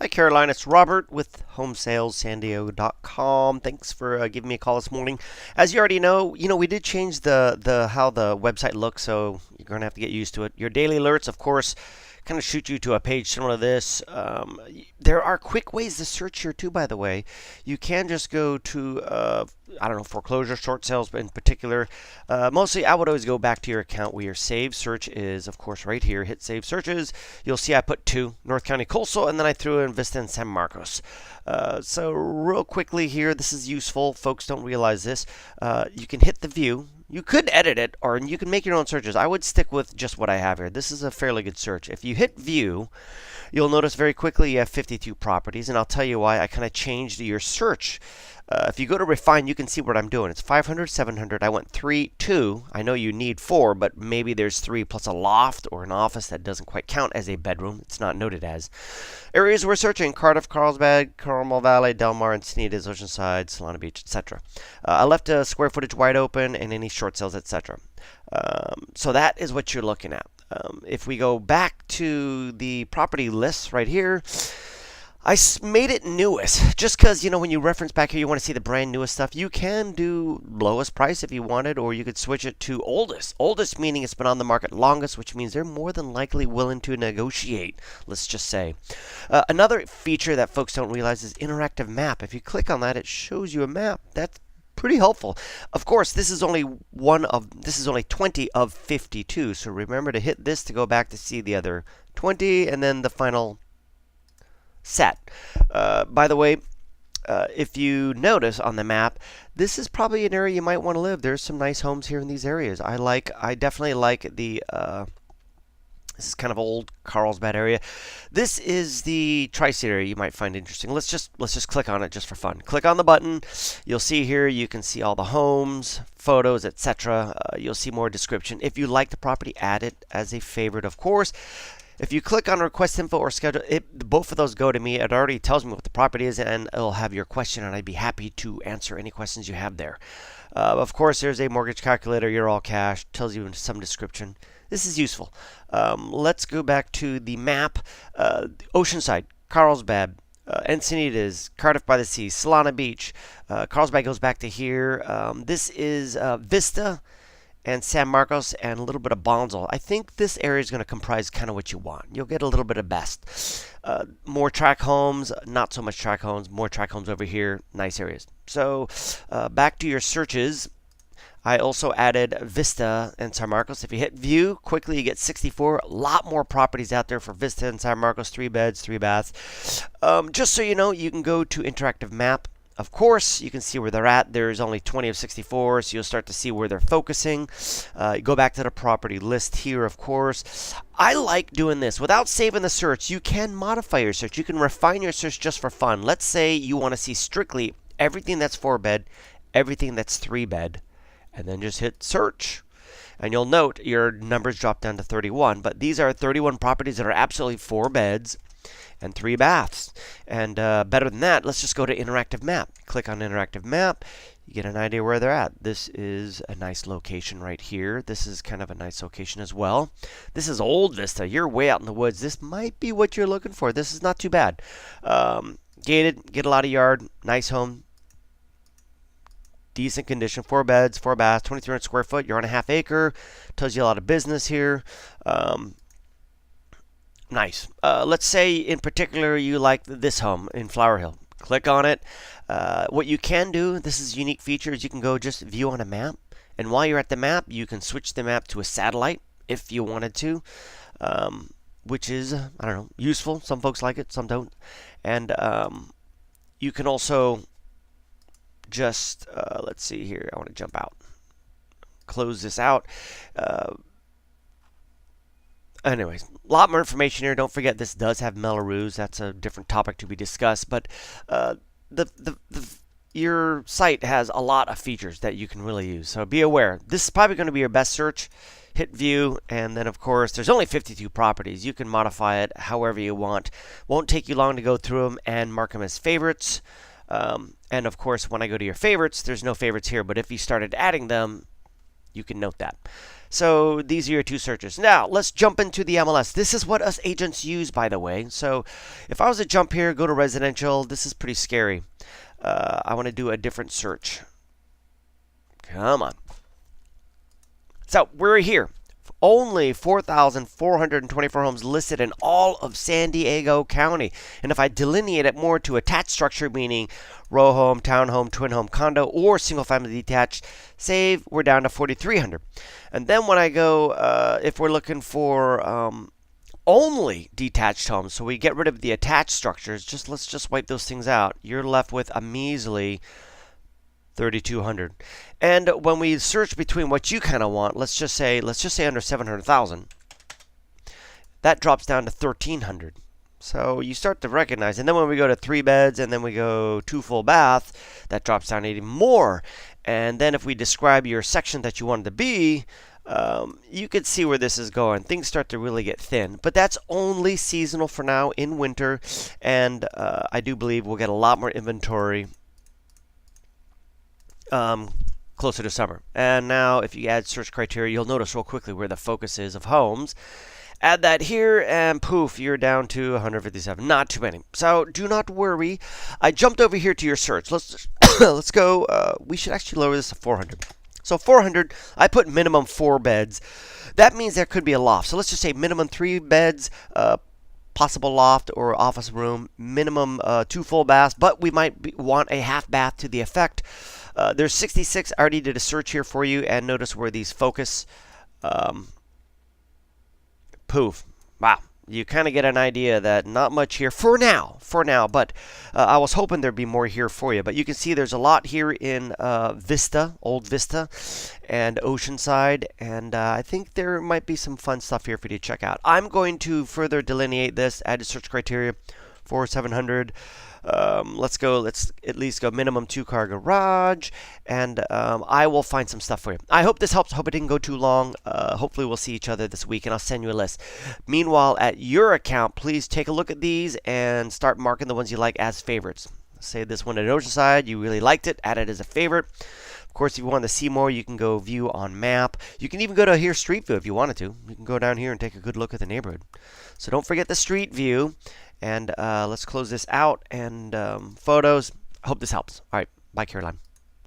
Hi, Caroline. It's Robert with HomeSalesSanDiego.com. Thanks for giving me a call this morning. As you already know, we did change the how the website looks, so you're going to have to get used to it. Your daily alerts, of course, kind of shoot you to a page similar to this. There are quick ways to search here too, by the way. You can just go to I don't know, foreclosure, short sales in particular. Mostly, I would always go back to your account where your saved search is, of course, right here. Hit save searches. You'll see I put 2, North County Coastal, and then I threw in Vista and San Marcos. So real quickly here, this is useful. Folks don't realize this. You can hit the view. You could edit it, or you can make your own searches. I would stick with just what I have here. This is a fairly good search. If you hit view, you'll notice very quickly you have 52 properties, and I'll tell you why. I kind of changed your search. If you go to refine, you can see what I'm doing. It's 500, 700. I went 3, 2. I know you need 4, but maybe there's 3 plus a loft or an office that doesn't quite count as a bedroom. It's not noted as. Areas we're searching: Cardiff, Carlsbad, Carmel Valley, Del Mar, Encinitas, Oceanside, Solana Beach, etc. I left square footage wide open and any short sales, etc. So that is what you're looking at. If we go back to the property lists right here, I made it newest just because, when you reference back here, you want to see the brand newest stuff. You can do lowest price if you wanted, or you could switch it to oldest. Oldest meaning it's been on the market longest, which means they're more than likely willing to negotiate, let's just say. Another feature that folks don't realize is interactive map. If you click on that, it shows you a map. That's pretty helpful. Of course, this is only 20 of 52. So remember to hit this to go back to see the other 20 and then the final set. By the way, if you notice on the map, this is probably an area you might want to live. There's some nice homes here in these areas. I definitely like the this is kind of old Carlsbad area. This is the tri-state area you might find interesting. Let's just click on it just for fun. Click on the button. You'll see here you can see all the homes, photos, etc. You'll see more description. If you like the property, add it as a favorite, of course. If you click on request info or schedule, both of those go to me. It already tells me what the property is, and it'll have your question, and I'd be happy to answer any questions you have there. Of course, there's a mortgage calculator. You're all cash. Tells you some description. This is useful. Let's go back to the map. Oceanside, Carlsbad, Encinitas, Cardiff by the Sea, Solana Beach. Carlsbad goes back to here. This is Vista and San Marcos and a little bit of Bonzel. I think this area is going to comprise kind of what you want. You'll get a little bit of best. More track homes, not so much track homes. More track homes over here. Nice areas. So back to your searches. I also added Vista and San Marcos. If you hit view, quickly you get 64. A lot more properties out there for Vista and San Marcos. 3 beds, 3 baths. Just so you know, you can go to interactive map. Of course, you can see where they're at. There's only 20 of 64, so you'll start to see where they're focusing. Go back to the property list here, of course. I like doing this. Without saving the search, you can modify your search. You can refine your search just for fun. Let's say you want to see strictly everything that's 4 bed, everything that's 3 bed, and then just hit search. And you'll note your numbers drop down to 31, but these are 31 properties that are absolutely 4 beds and 3 baths. And better than that, let's just go to interactive map. Click on interactive map. You get an idea where they're at. This is a nice location right here. This is kind of a nice location as well. This is Old Vista. You're way out in the woods. This might be what you're looking for. This is not too bad. Gated, get a lot of yard, nice home. Decent condition, 4 beds, 4 baths, 2,300 square foot. You're on a half acre. Tells you a lot of business here. Nice. Let's say in particular you like this home in Flower Hill. Click on it. What you can do, this is a unique feature, is you can go just view on a map. And while you're at the map, you can switch the map to a satellite if you wanted to, which is, I don't know, useful. Some folks like it, some don't. And you can also just, let's see here. I want to jump out. Close this out. Anyways, a lot more information here. Don't forget this does have Melrose. That's a different topic to be discussed. But your site has a lot of features that you can really use. So be aware. This is probably going to be your best search. Hit view, and then of course there's only 52 properties. You can modify it however you want. Won't take you long to go through them and mark them as favorites. And of course, when I go to your favorites, there's no favorites here. But if you started adding them, you can note that. So these are your two searches. Now let's jump into the MLS. This is what us agents use, by the way. So if I was to jump here, go to residential, this is pretty scary. I want to do a different search. Come on. So we're here. Only 4,424 homes listed in all of San Diego County. And if I delineate it more to attached structure, meaning row home, townhome, twin home, condo, or single family detached, save, we're down to 4,300. And then when I go, if we're looking for only detached homes, so we get rid of the attached structures, let's just wipe those things out. You're left with a measly 3,200. And when we search between what you kind of want, let's just say under 700,000, that drops down to 1,300. So you start to recognize. And then when we go to 3 beds and then we go 2 full bath, that drops down even more. And then if we describe your section that you wanted to be, you could see where this is going. Things start to really get thin. But that's only seasonal for now in winter. And I do believe we'll get a lot more inventory closer to summer. And now if you add search criteria, you'll notice real quickly where the focus is of homes. Add that here and poof, you're down to 157. Not too many. So do not worry. I jumped over here to your search. Let's go. We should actually lower this to 400. So 400, I put minimum 4 beds. That means there could be a loft. So let's just say minimum 3 beds, possible loft or office room, minimum 2 full baths, but we might want a half bath to the effect. There's 66. I already did a search here for you, and notice where these focus. Poof. Wow. You kind of get an idea that not much here for now, but I was hoping there'd be more here for you. But you can see there's a lot here in Vista, Old Vista, and Oceanside, and I think there might be some fun stuff here for you to check out. I'm going to further delineate this, add a search criteria for 700. Let's at least go minimum 2-car garage, and I will find some stuff for you. I hope this helps. Hope it didn't go too long. Hopefully we'll see each other this week, and I'll send you a list. Meanwhile, at your account, please take a look at these and start marking the ones you like as favorites. Say this one at Oceanside, you really liked it, add it as a favorite. Of course, if you want to see more, you can go view on map. You can even go to here Street View if you wanted to. You can go down here and take a good look at the neighborhood. So don't forget the Street View. And let's close this out and photos. I hope this helps. All right. Bye, Caroline.